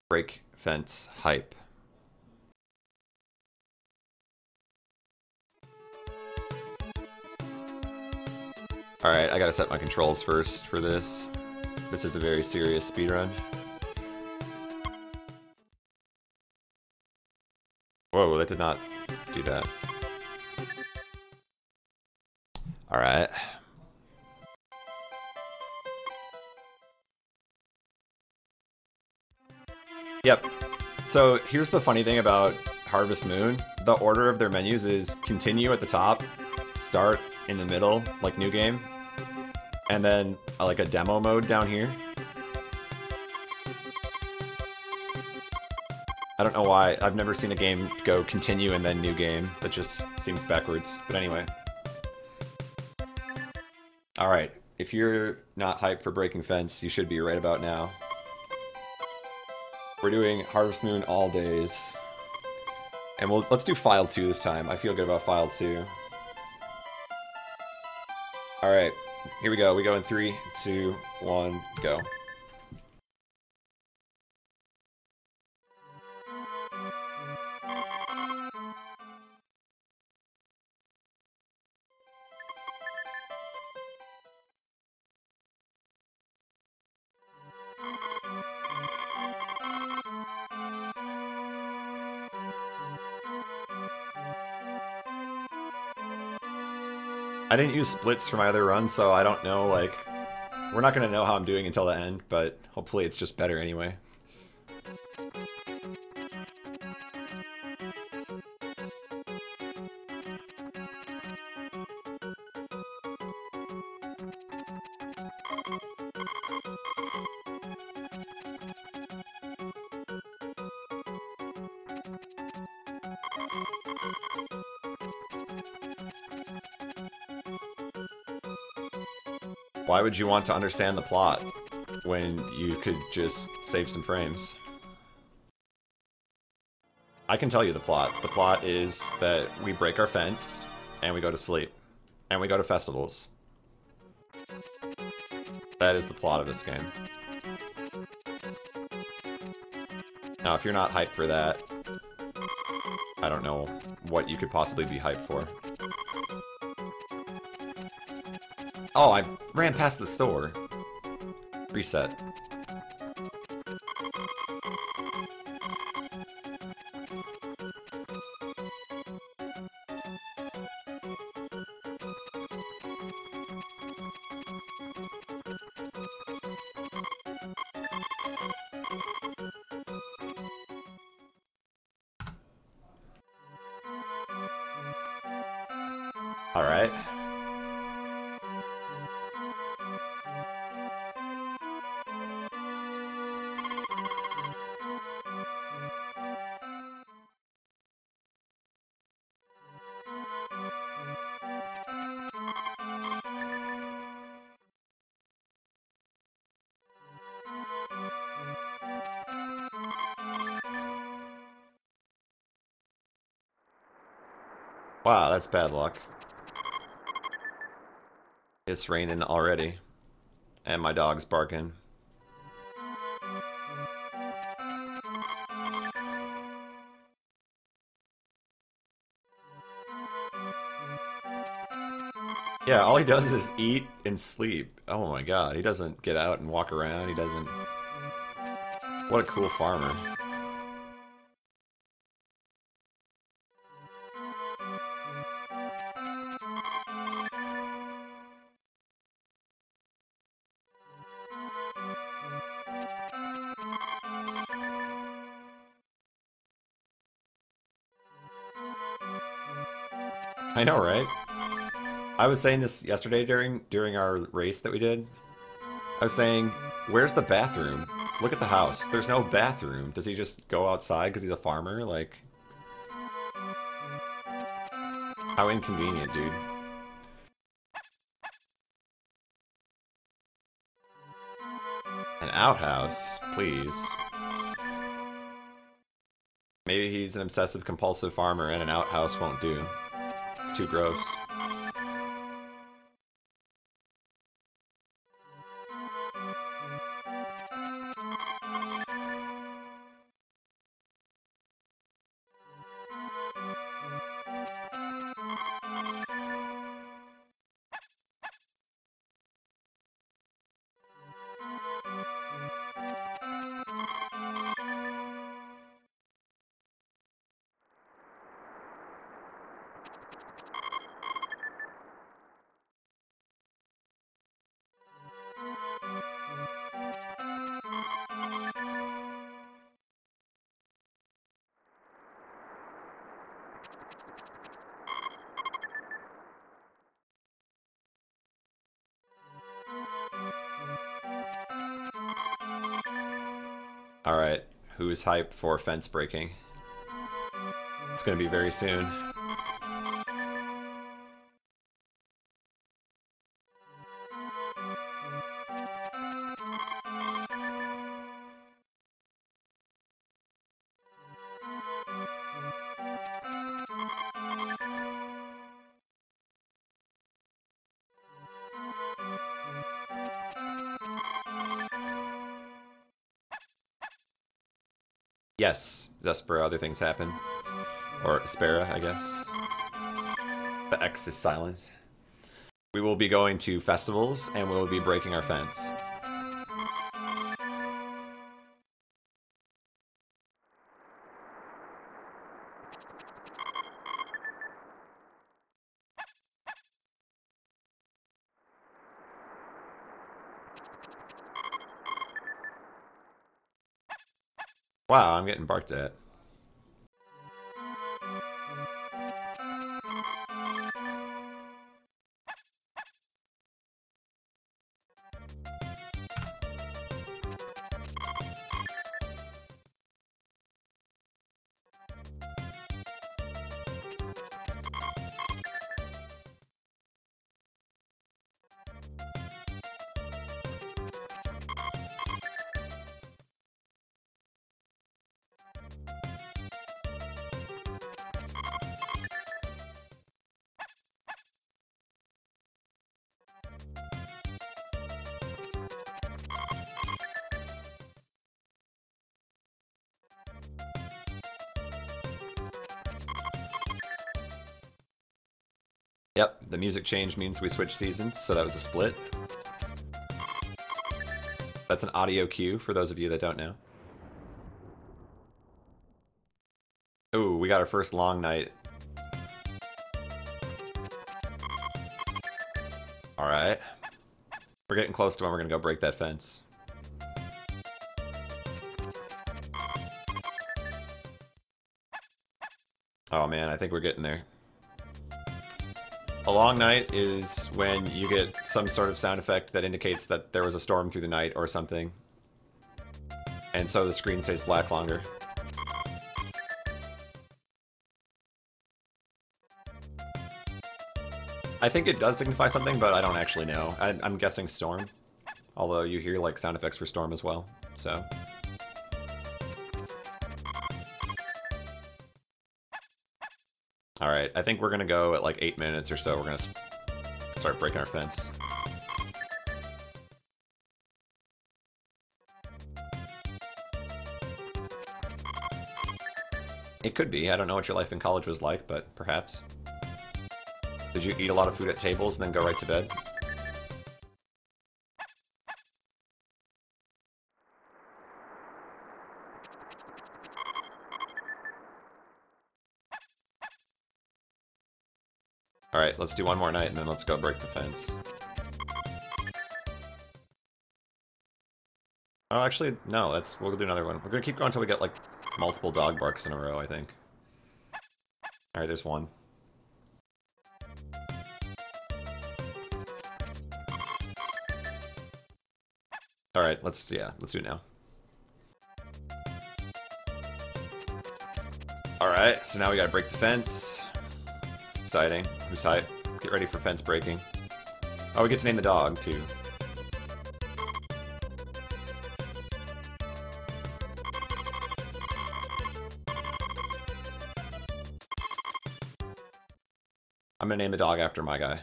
Break fence hype. Alright, I gotta set my controls first for this. This is a very serious speedrun. Whoa, that did not do that. Alright. Yep. So here's the funny thing about Harvest Moon. The order of their menus is continue at the top, start in the middle, like new game, and then like a demo mode down here. I don't know why. I've never seen a game go continue and then new game. That just seems backwards. But anyway. Alright. If you're not hyped for Breaking Fence, you should be right about now. We're doing Harvest Moon all days. And let's do File 2 this time. I feel good about File 2. Alright. Here we go. We go in 3, 2, 1, go. I didn't use splits for my other run, so I don't know, like... We're not going to know how I'm doing until the end, but hopefully it's just better anyway. Why would you want to understand the plot when you could just save some frames? I can tell you the plot. The plot is that we break our fence, and we go to sleep. And we go to festivals. That is the plot of this game. Now, if you're not hyped for that, I don't know what you could possibly be hyped for. Oh, I ran past the store. Reset. Alright. Wow, that's bad luck. It's raining already. And my dog's barking. Yeah, all he does is eat and sleep. Oh my god, he doesn't get out and walk around, he doesn't... What a cool farmer. I know, right? I was saying this yesterday during our race that we did. I was saying, where's the bathroom? Look at the house. There's no bathroom. Does he just go outside because he's a farmer? Like, how inconvenient, dude. An outhouse, please. Maybe he's an obsessive compulsive farmer and an outhouse won't do. It's too gross. Alright, who's hyped for fence breaking? It's gonna be very soon. Yes, Zespera, other things happen. Or Spera, I guess. The X is silent. We will be going to festivals, and we will be breaking our fence. Wow, I'm getting barked at. Yep, the music change means we switch seasons, so that was a split. That's an audio cue for those of you that don't know. Ooh, we got our first long night. Alright. We're getting close to when we're gonna go break that fence. Oh man, I think we're getting there. A long night is when you get some sort of sound effect that indicates that there was a storm through the night or something. And so the screen stays black longer. I think it does signify something, but I don't actually know. I'm guessing storm. Although you hear like sound effects for storm as well, so... Alright, I think we're gonna go at like 8 minutes or so. We're gonna start breaking our fence. It could be. I don't know what your life in college was like, but perhaps. Did you eat a lot of food at tables and then go right to bed? Alright, let's do one more night and then let's go break the fence. Oh, actually, no, we'll do another one. We're gonna keep going until we get, like, multiple dog barks in a row, I think. Alright, there's one. Alright, let's do it now. Alright, so now we gotta break the fence. It's exciting. Who's hype? Get ready for fence breaking. Oh, we get to name the dog, too. I'm gonna name the dog after my guy.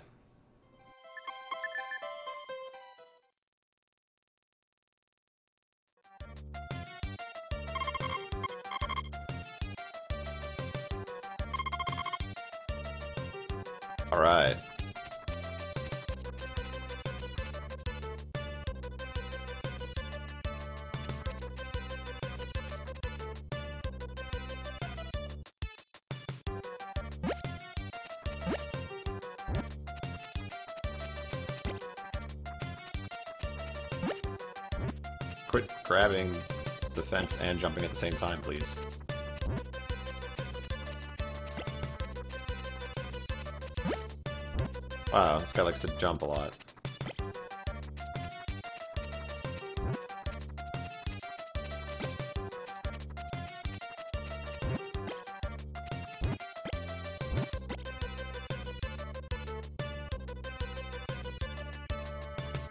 Alright. Quit grabbing the fence and jumping at the same time, please. Wow, this guy likes to jump a lot.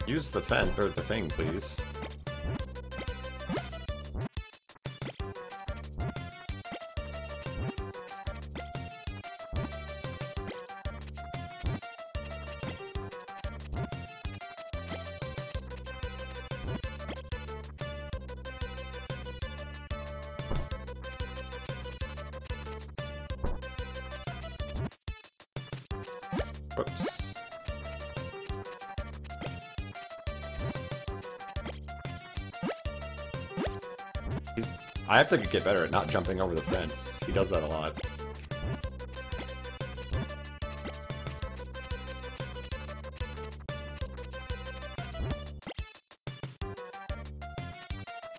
Use the fence or the thing, please. Whoops. I have to get better at not jumping over the fence. He does that a lot.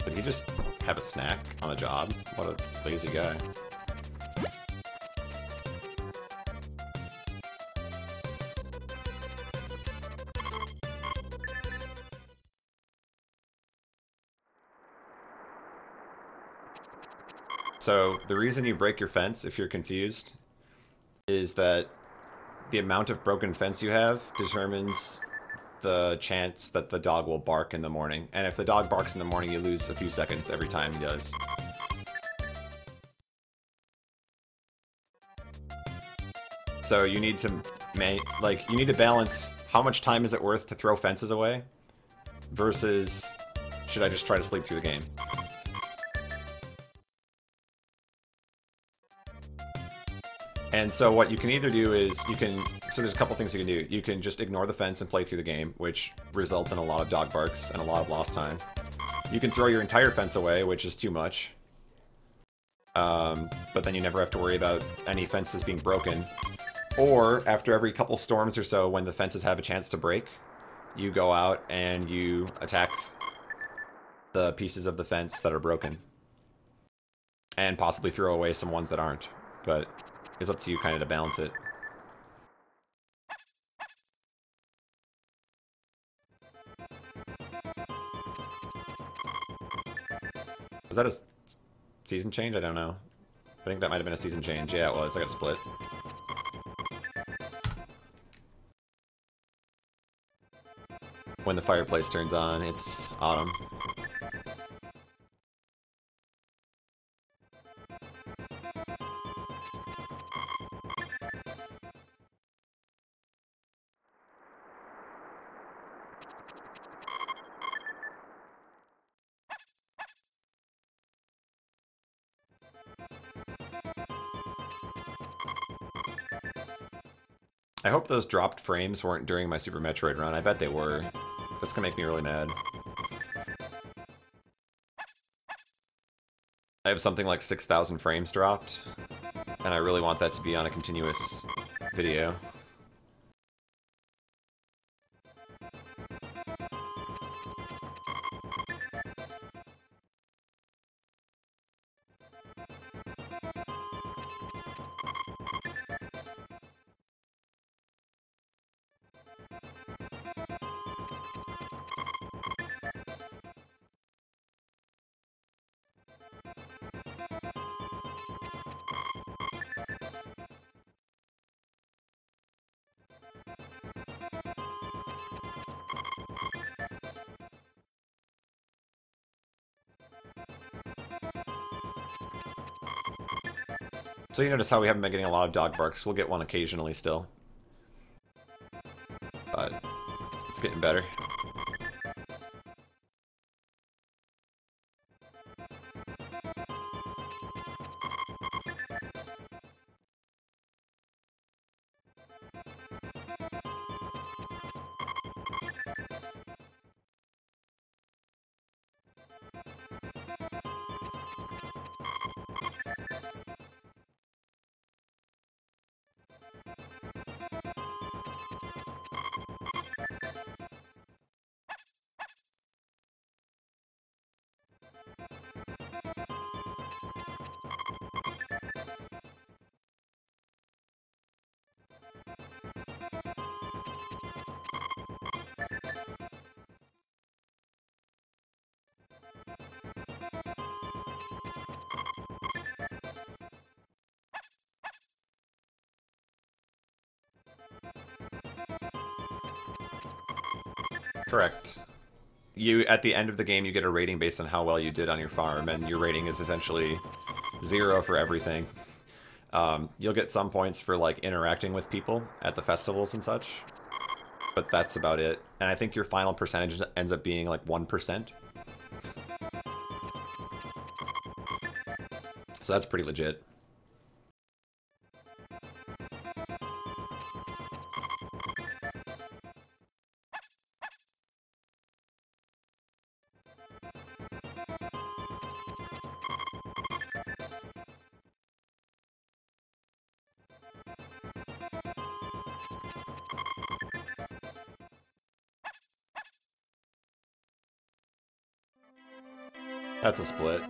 Did he just have a snack on a job? What a lazy guy. So, the reason you break your fence, if you're confused, is that the amount of broken fence you have determines the chance that the dog will bark in the morning. And if the dog barks in the morning, you lose a few seconds every time he does. So you need to you need to balance how much time is it worth to throw fences away versus should I just try to sleep through the game? And so what you can either do is so there's a couple things you can do. You can just ignore the fence and play through the game, which results in a lot of dog barks and a lot of lost time. You can throw your entire fence away, which is too much. But then you never have to worry about any fences being broken. Or, after every couple storms or so, when the fences have a chance to break, you go out and you attack the pieces of the fence that are broken. And possibly throw away some ones that aren't. But it's up to you kind of to balance it. Was that a season change? I don't know. I think that might have been a season change. Yeah, it was. I got split. When the fireplace turns on, it's autumn. I hope those dropped frames weren't during my Super Metroid run. I bet they were. That's gonna make me really mad. I have something like 6,000 frames dropped, and I really want that to be on a continuous video. So you notice how we haven't been getting a lot of dog barks. We'll get one occasionally still. But it's getting better. Correct. You at the end of the game you get a rating based on how well you did on your farm, and your rating is essentially 0 for everything. You'll get some points for like interacting with people at the festivals and such, but that's about it. And I think your final percentage ends up being like 1%. So that's pretty legit. That's a split.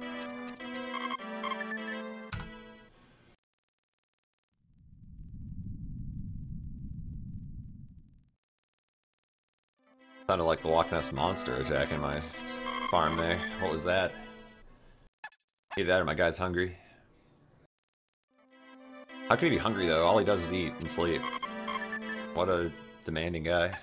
Sounded like the Loch Ness Monster attacking my farm there. What was that? Either that or my guy's hungry. How can he be hungry though? All he does is eat and sleep. What a demanding guy.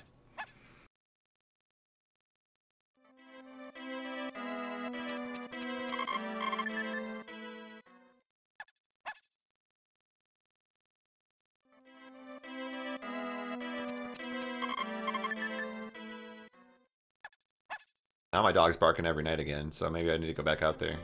Now my dog's barking every night again, so maybe I need to go back out there.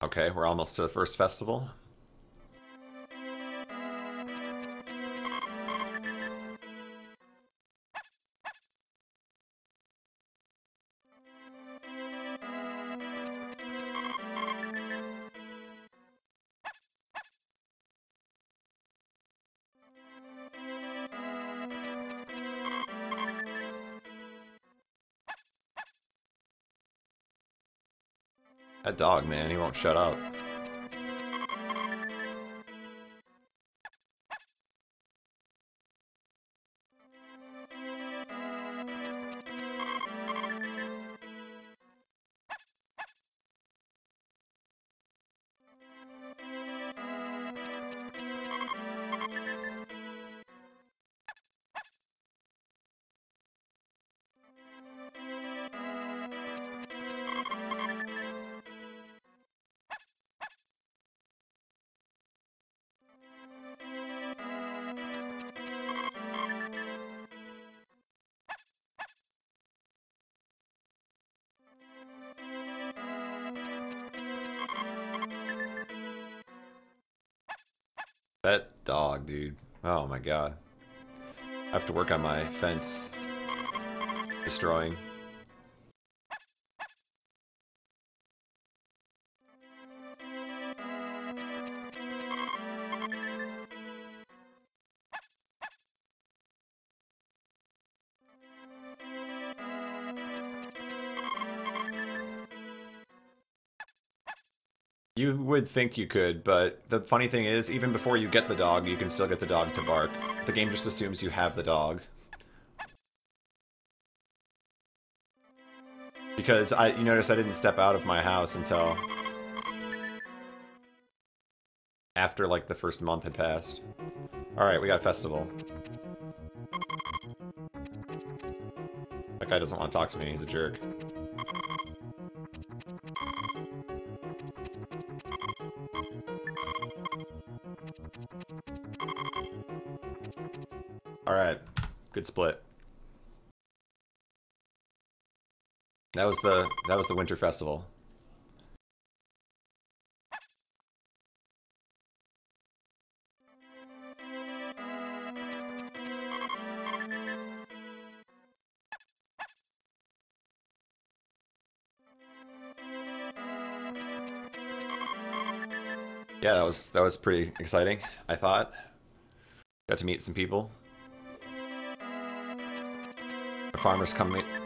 Okay, we're almost to the first festival. That dog, man, he won't shut up. That dog, dude. Oh my god. I have to work on my fence destroying. You would think you could, but the funny thing is, even before you get the dog, you can still get the dog to bark. The game just assumes you have the dog. Because you notice I didn't step out of my house until after like the first month had passed. Alright, we got festival. That guy doesn't want to talk to me, he's a jerk. Alright, good split. That was the winter festival. Yeah, that was pretty exciting. I thought got to meet some people.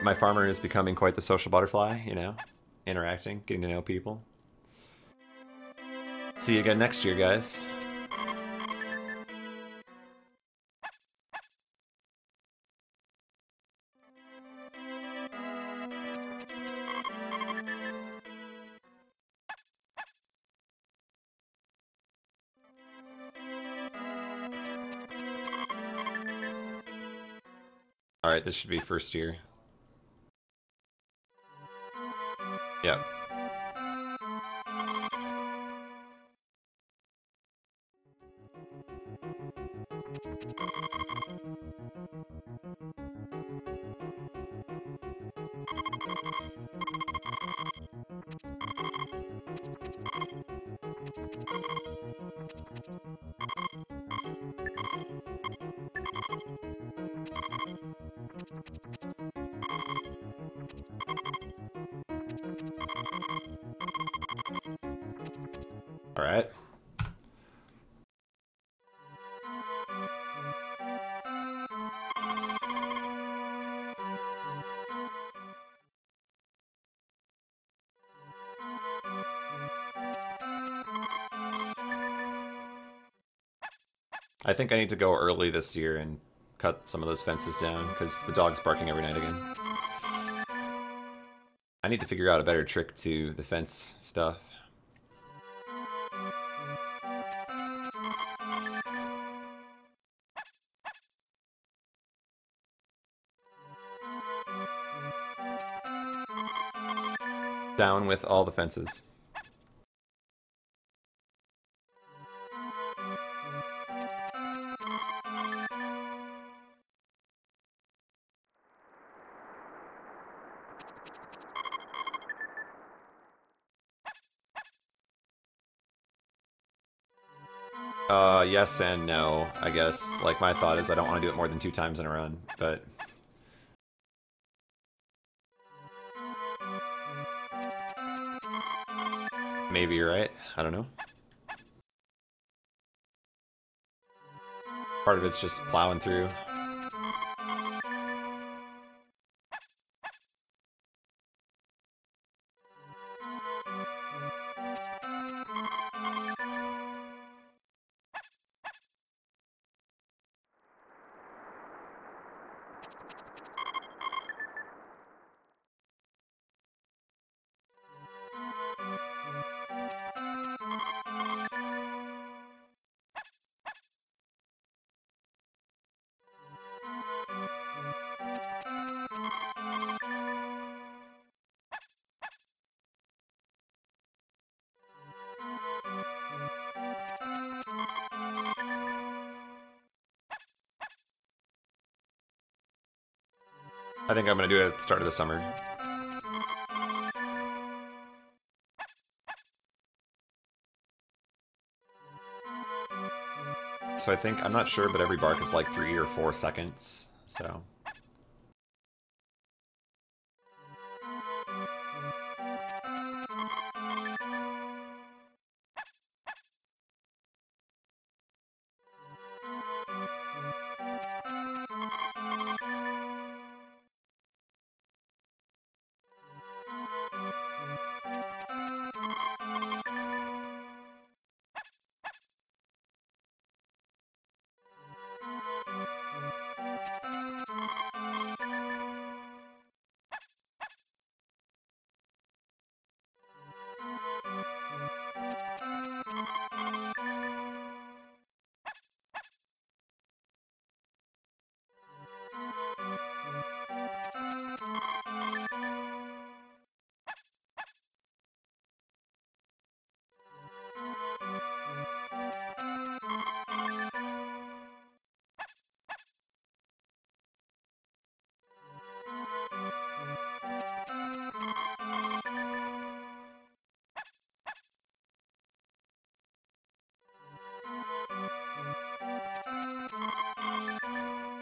My farmer is becoming quite the social butterfly. Interacting, getting to know people. See you again next year, guys. All right, this should be first year. Yep. All right. I think I need to go early this year and cut some of those fences down because the dog's barking every night again. I need to figure out a better trick to the fence stuff. Down with all the fences. Yes and no, I guess. Like, my thought is I don't want to do it more than 2 times in a run, but maybe you're right. I don't know. Part of it's just plowing through. I think I'm gonna do it at the start of the summer. So I think, I'm not sure, but every bark is like 3 or 4 seconds. So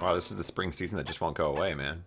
wow, this is the spring season that just won't go away, man.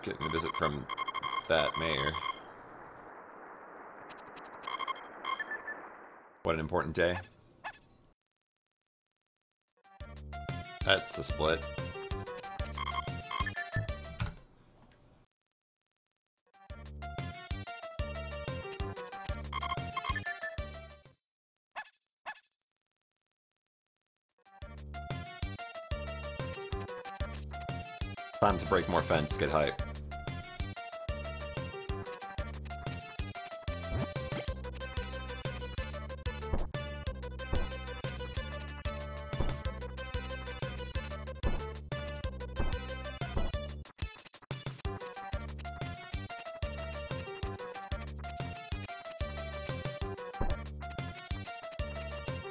getting a visit from that mayor. What an important day. That's a split. Time to break more fence, get hype.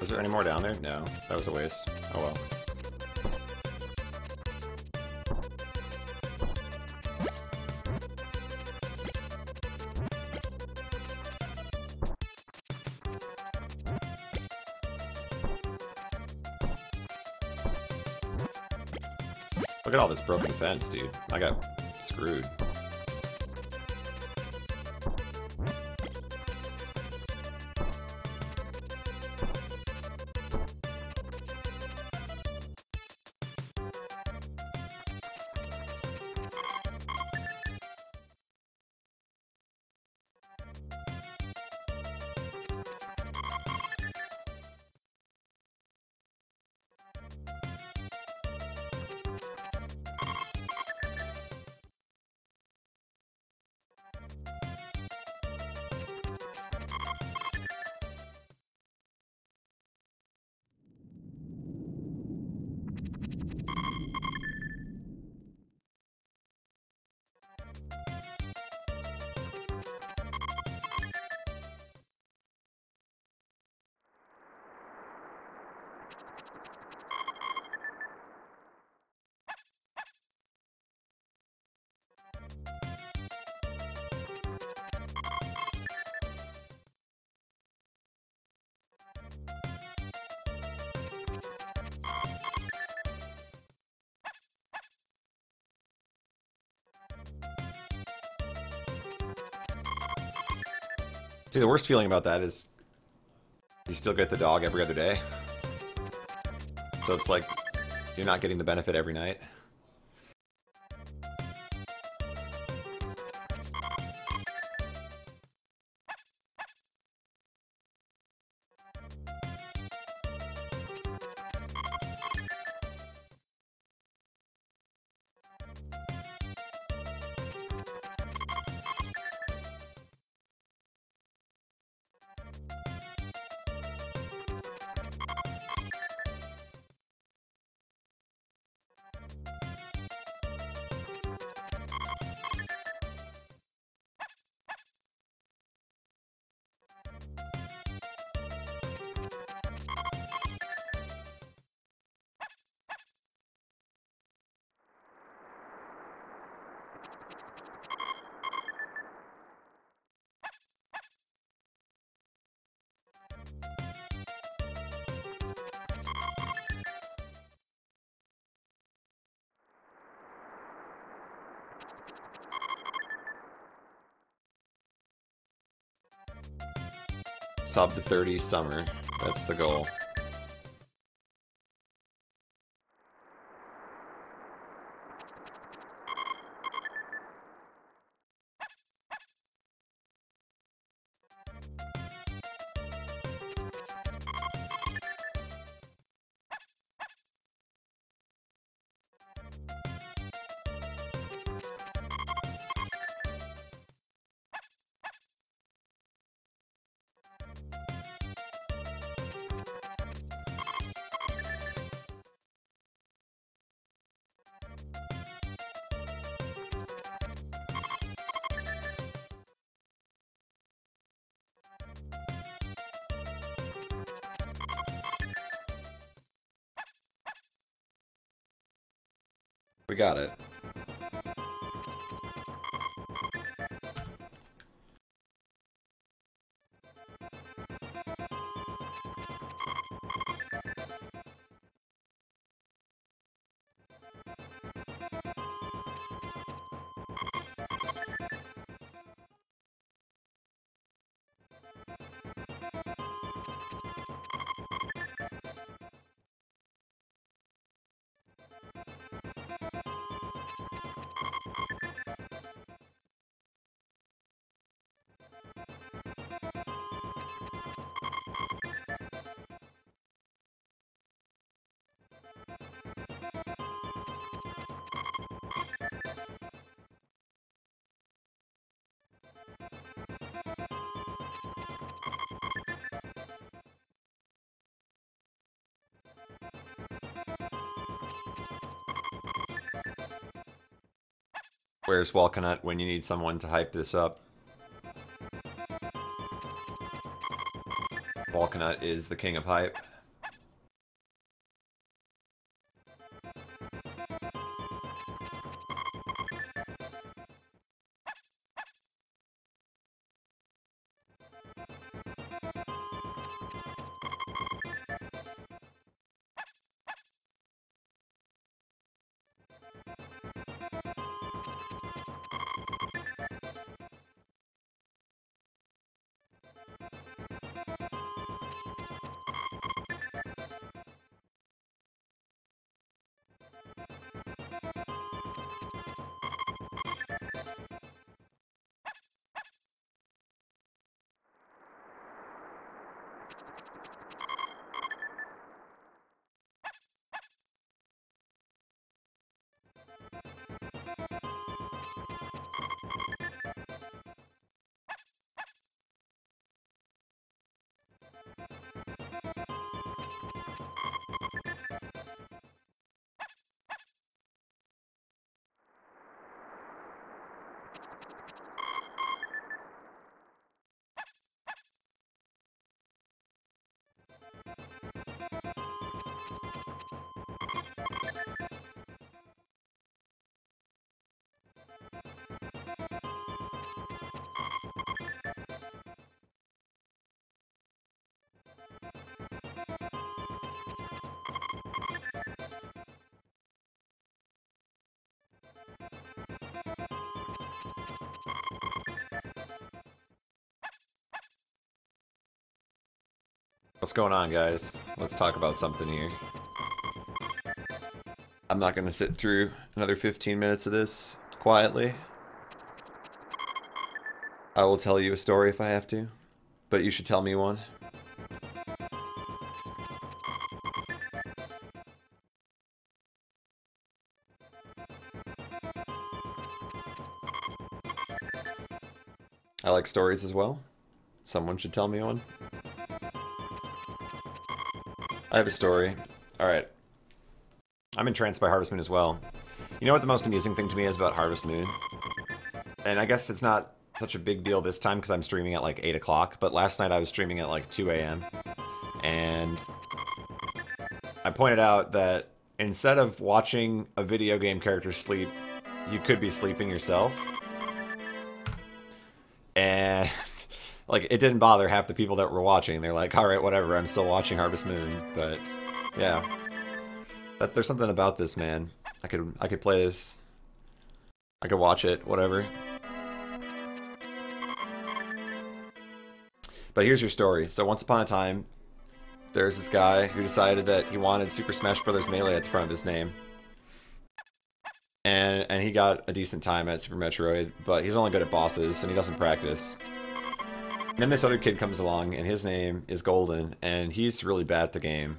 Was there any more down there? No, that was a waste. Oh well. Look at all this broken fence, dude. I got screwed. See, the worst feeling about that is you still get the dog every other day. So it's like you're not getting the benefit every night. Sub to 30 summer. That's the goal. We got it. Where's Walconut when you need someone to hype this up? Walconut is the king of hype. What's going on, guys? Let's talk about something here. I'm not going to sit through another 15 minutes of this quietly. I will tell you a story if I have to, but you should tell me one. I like stories as well. Someone should tell me one. I have a story. Alright. I'm entranced by Harvest Moon as well. You know what the most amusing thing to me is about Harvest Moon? And I guess it's not such a big deal this time because I'm streaming at like 8 o'clock, but last night I was streaming at like 2 a.m. And I pointed out that instead of watching a video game character sleep, you could be sleeping yourself. And like it didn't bother half the people that were watching. They're like, all right, whatever, I'm still watching Harvest Moon. But yeah, there's something about this, man. I could play this. I could watch it, whatever. But here's your story. So once upon a time, there's this guy who decided that he wanted Super Smash Bros. Melee at the front of his name. And he got a decent time at Super Metroid, but he's only good at bosses and he doesn't practice. And then this other kid comes along and his name is Golden and he's really bad at the game.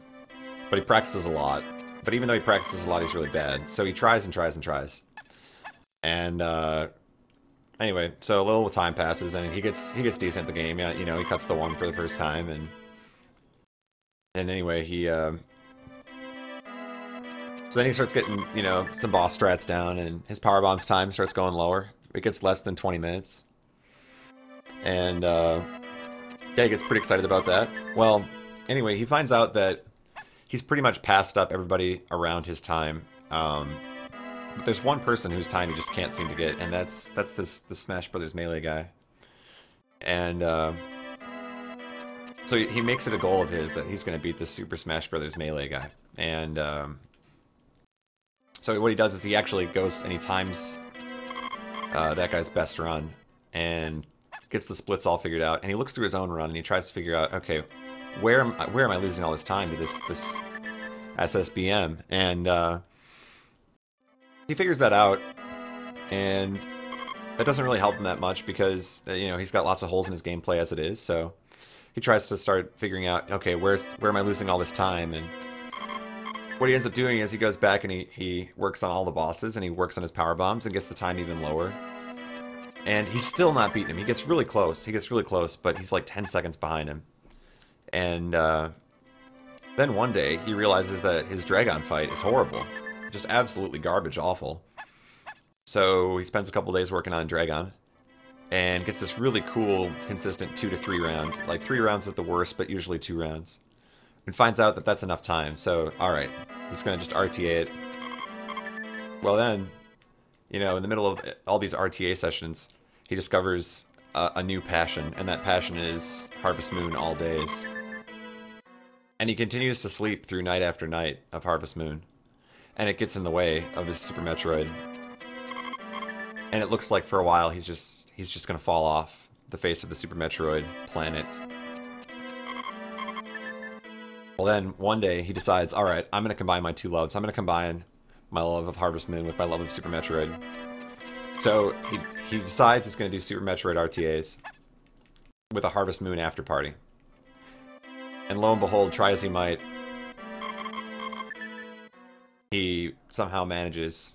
But he practices a lot. But even though he practices a lot, he's really bad. So he tries and tries and tries. And anyway, so a little time passes and he gets decent at the game. Yeah, you know, he cuts the one for the first time and anyway, he so then he starts getting, you know, some boss strats down, and his power bombs time starts going lower. It gets less than 20 minutes. And, yeah, he gets pretty excited about that. Well, anyway, he finds out that he's pretty much passed up everybody around his time. But there's one person whose time he just can't seem to get, and that's this Smash Brothers Melee guy. And, so he makes it a goal of his that he's going to beat this Super Smash Brothers Melee guy. And, so what he does is he actually goes and he times that guy's best run and gets the splits all figured out. And he looks through his own run and he tries to figure out, okay, where am I losing all this time to this SSBM? And he figures that out, and that doesn't really help him that much because you know he's got lots of holes in his gameplay as it is. So he tries to start figuring out, okay, where am I losing all this time? And what he ends up doing is he goes back and he works on all the bosses and he works on his power bombs and gets the time even lower. And he's still not beating him. He gets really close. But he's like 10 seconds behind him. And then one day he realizes that his Dragon fight is horrible. Just absolutely garbage awful. So he spends a couple days working on Dragon and gets this really cool, consistent 2 to 3 round, like 3 rounds at the worst, but usually 2 rounds. And finds out that that's enough time. So, all right, he's gonna just RTA it. Well, then, in the middle of all these RTA sessions, he discovers a new passion, and that passion is Harvest Moon all days. And he continues to sleep through night after night of Harvest Moon, and it gets in the way of his Super Metroid. And it looks like for a while he's just gonna fall off the face of the Super Metroid planet. Well, then one day he decides, all right, I'm gonna combine my two loves. I'm gonna combine my love of Harvest Moon with my love of Super Metroid. So he decides he's gonna do Super Metroid RTAs with a Harvest Moon after party. And lo and behold, try as he might, he somehow manages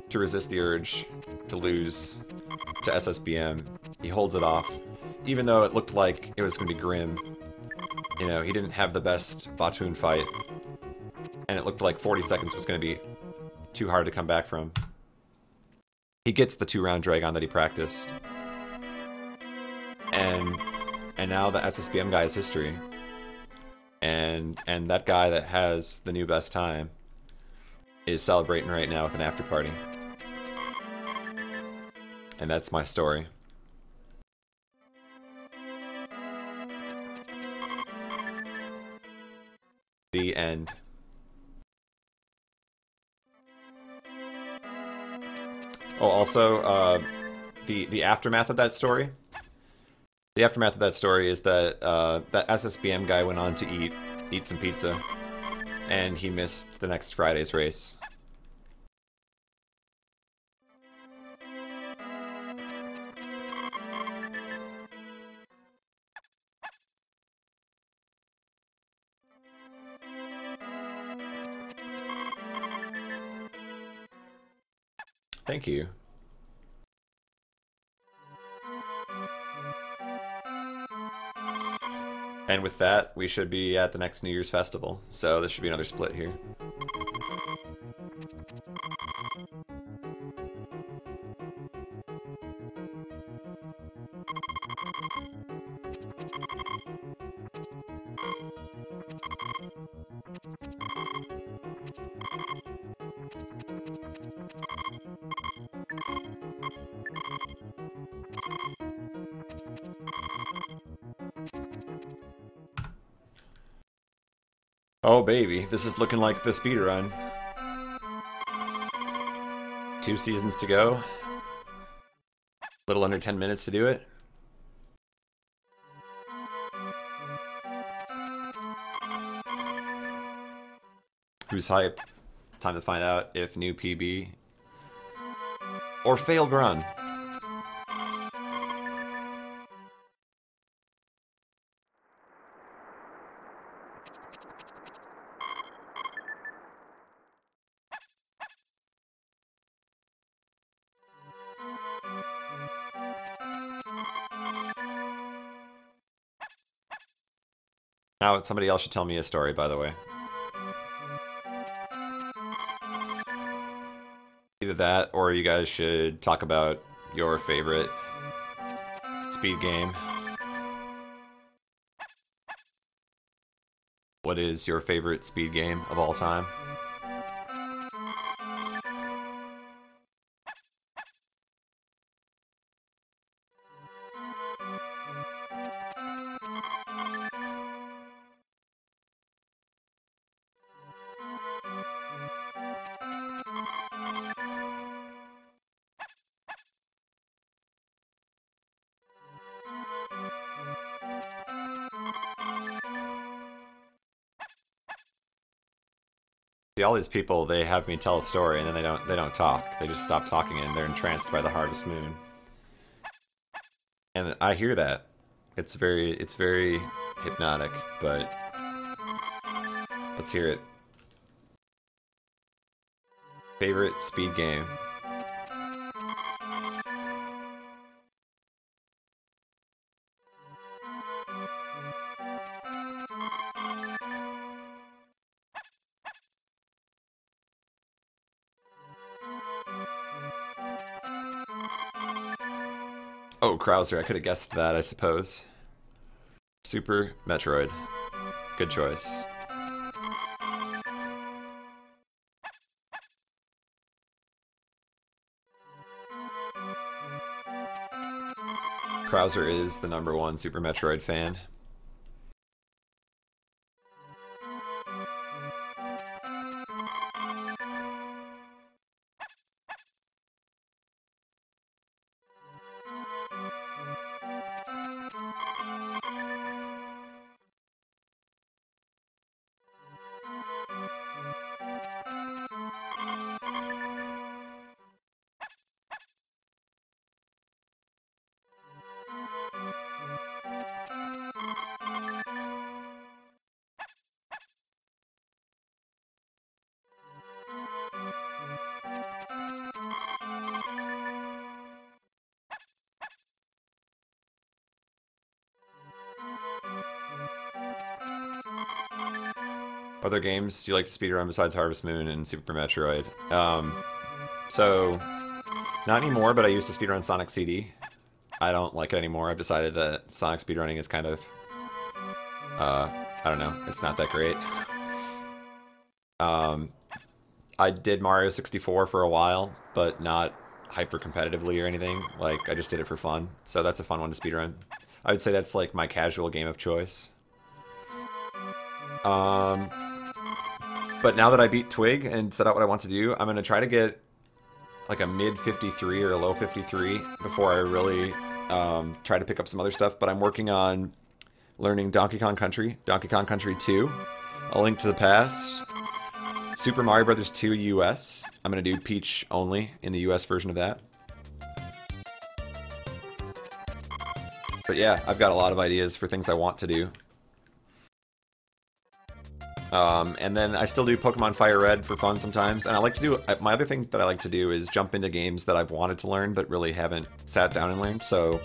to resist the urge to lose to SSBM. He holds it off, even though it looked like it was going to be grim. He didn't have the best Batoon fight, and it looked like 40 seconds was going to be too hard to come back from. He gets the 2-round Dragon that he practiced. And now the SSBM guy is history. And that guy that has the new best time is celebrating right now with an after party. And that's my story. The end. Oh, also, the aftermath of that story. The aftermath of that story is that that SSBM guy went on to eat some pizza, and he missed the next Friday's race. Thank you. And with that, we should be at the next New Year's festival. So this should be another split here. Oh baby, this is looking like the speed run. 2 seasons to go. Little under 10 minutes to do it. Who's hype? Time to find out if new PB or failed run. Now somebody else should tell me a story, by the way. Either that, or you guys should talk about your favorite speed game. What is your favorite speed game of all time? See, all these people, they have me tell a story and then they don't talk. They just stop talking and they're entranced by the Harvest Moon. And I hear that. It's very hypnotic, but let's hear it. Favorite speed game? Oh, Krauser. I could have guessed that, I suppose. Super Metroid. Good choice. Krauser is the #1 Super Metroid fan. Other games you like to speedrun besides Harvest Moon and Super Metroid? So, not anymore, but I used to speedrun Sonic CD. I don't like it anymore. I've decided that Sonic speedrunning is kind of, I don't know, it's not that great. Um, I did Mario 64 for a while, but not hyper competitively or anything. Like, I just did it for fun. So that's a fun one to speedrun. I would say that's like my casual game of choice. Um, but now that I beat Twig and set out what I want to do, I'm going to try to get like a mid 53 or a low 53 before I really try to pick up some other stuff. But I'm working on learning Donkey Kong Country, Donkey Kong Country 2, A Link to the Past, Super Mario Bros. 2 US. I'm going to do Peach only in the US version of that. But yeah, I've got a lot of ideas for things I want to do. And then I still do Pokemon Fire Red for fun sometimes. And I like to do, my other thing that I like to do is jump into games that I've wanted to learn but really haven't sat down and learned. So,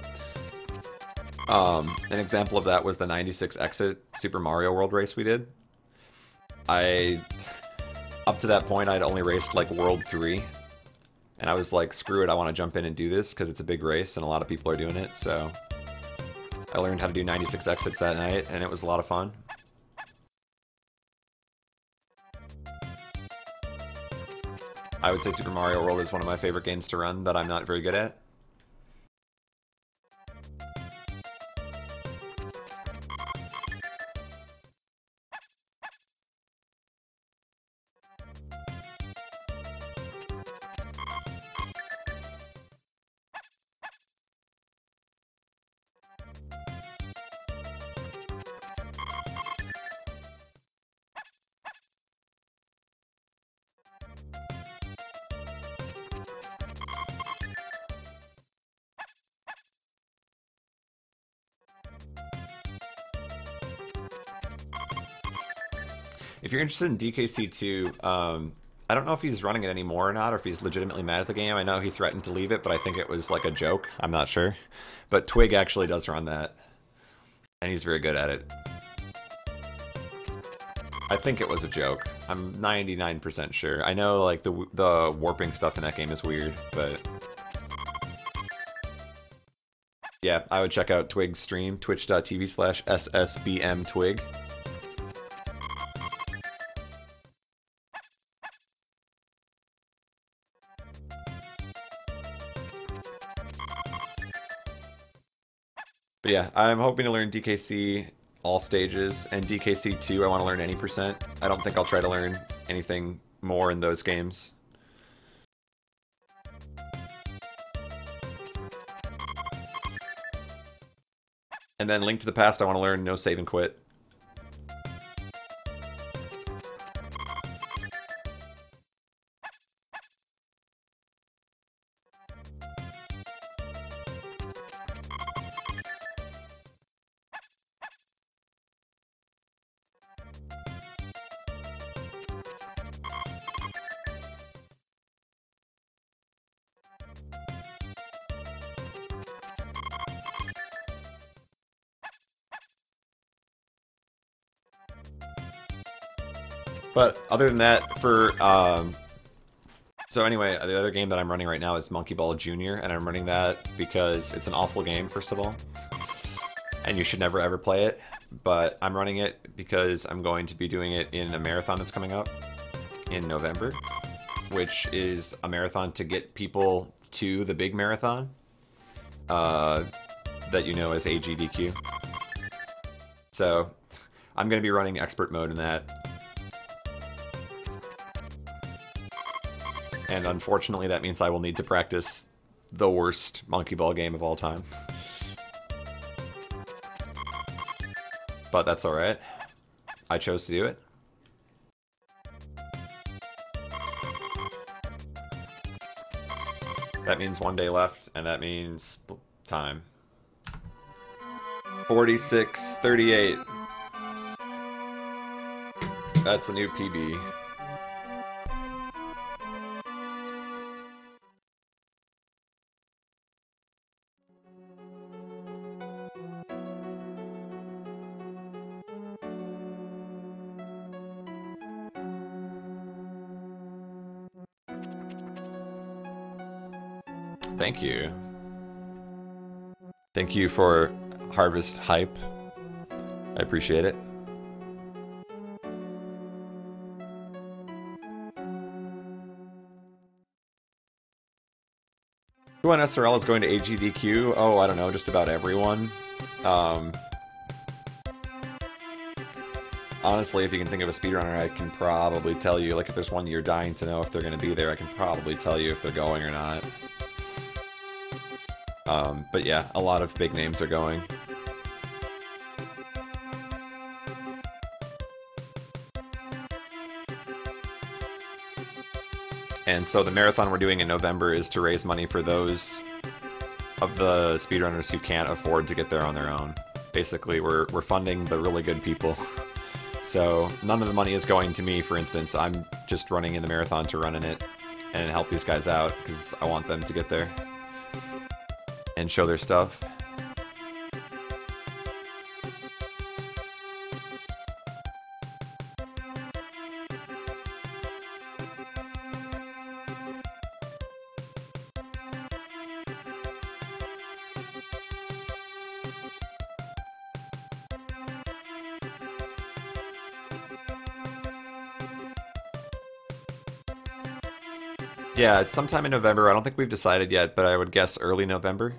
an example of that was the 96 Exit Super Mario World race we did. Up to that point, I'd only raced like World 3. And I was like, screw it, I want to jump in and do this because it's a big race and a lot of people are doing it. So, I learned how to do 96 exits that night and it was a lot of fun. I would say Super Mario World is one of my favorite games to run that I'm not very good at. If you're interested in DKC2, I don't know if he's running it anymore or not, or if he's legitimately mad at the game. I know he threatened to leave it, but I think it was like a joke. I'm not sure. But Twig actually does run that, and he's very good at it. I think it was a joke. I'm 99% sure. I know like the warping stuff in that game is weird, but yeah, I would check out Twig's stream, twitch.tv/ssbmtwig. But yeah, I'm hoping to learn DKC all stages, and DKC 2 I want to learn any percent. I don't think I'll try to learn anything more in those games. And then Link to the Past I want to learn no save and quit. But other than that, for So anyway, the other game that I'm running right now is Monkey Ball Junior, and I'm running that because it's an awful game, first of all, and you should never ever play it. But I'm running it because I'm going to be doing it in a marathon that's coming up in November, which is a marathon to get people to the big marathon that you know as AGDQ. So I'm going to be running expert mode in that. And unfortunately, that means I will need to practice the worst Monkey Ball game of all time. But that's alright. I chose to do it. That means 1 day left, and that means time. 46:38. That's a new PB. Thank you. Thank you for Harvest Hype. I appreciate it. Who on SRL is going to AGDQ? Oh, I don't know, just about everyone. Honestly, if you can think of a speedrunner, I can probably tell you, like if there's one you're dying to know if they're going to be there, I can probably tell you if they're going or not. But yeah, a lot of big names are going. And so the marathon we're doing in November is to raise money for those of the speedrunners who can't afford to get there on their own. Basically, we're funding the really good people. So none of the money is going to me, for instance. I'm just running in the marathon to run in it and help these guys out because I want them to get there and show their stuff. Yeah, it's sometime in November. I don't think we've decided yet, but I would guess early November.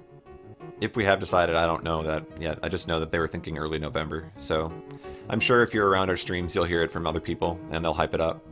If we have decided, I don't know that yet. I just know that they were thinking early November. So I'm sure if you're around our streams, you'll hear it from other people, and they'll hype it up.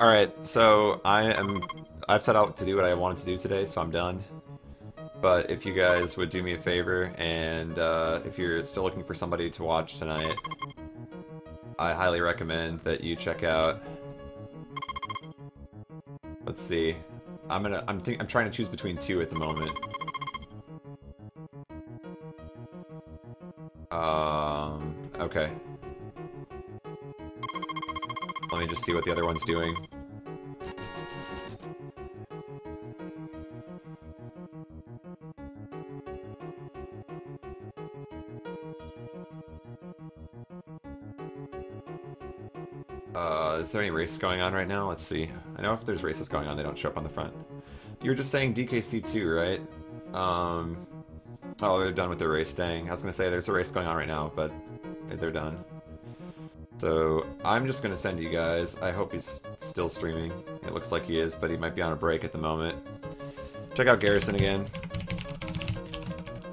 Alright, so I've set out to do what I wanted to do today, so I'm done. But if you guys would do me a favor, and if you're still looking for somebody to watch tonight, I highly recommend that you check out... Let's see. I'm trying to choose between two at the moment. Okay. Let me just see what the other one's doing. Is there any race going on right now? Let's see. I know if there's races going on, they don't show up on the front. You were just saying DKC2, right? Oh, they're done with their race. Dang. I was going to say there's a race going on right now, but they're done. So I'm just going to send you guys. I hope he's still streaming. It looks like he is, but he might be on a break at the moment. Check out Garrison again.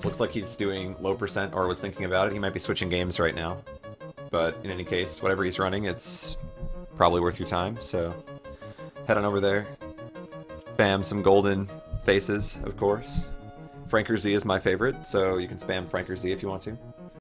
Looks like he's doing low percent or was thinking about it. He might be switching games right now. But in any case, whatever he's running, it's probably worth your time. So head on over there. Spam some golden faces, of course. Franker Z is my favorite, so you can spam Franker Z if you want to.